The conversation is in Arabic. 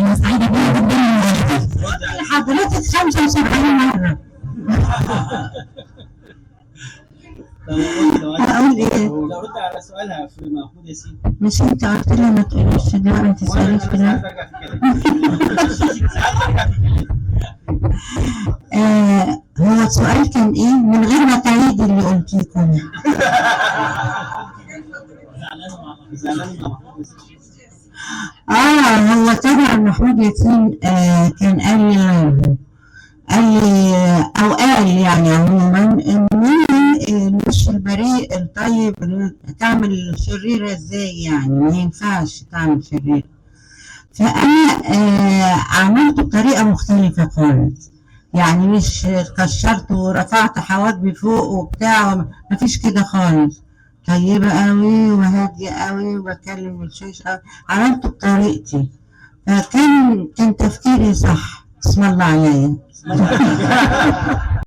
أنا سعيدة بيها جدا. حضرتك 75 مرة. أقول إيه؟ لو رد على سؤالها في محمود ياسين. مش أنت قلت لي ما تقوليش ده، أنت تسأليش في ده. هو السؤال كان إيه؟ من غير ما تعيد اللي قلتيه. هو طبعا محمود ياسين كان قال يعني عموما ان الوش البريء الطيب تعمل شريرة ازاي، يعني ما ينفعش تعمل شريرة. فانا عملته بطريقة مختلفة خالص، يعني مش كشرت ورفعت حواجبي فوق وبتاع، مفيش كده خالص. طيبة قوي وهادية قوي وبكلم الشيش قوي، عملته بطريقتي. فكان تفكيري صح. اسم الله عليا.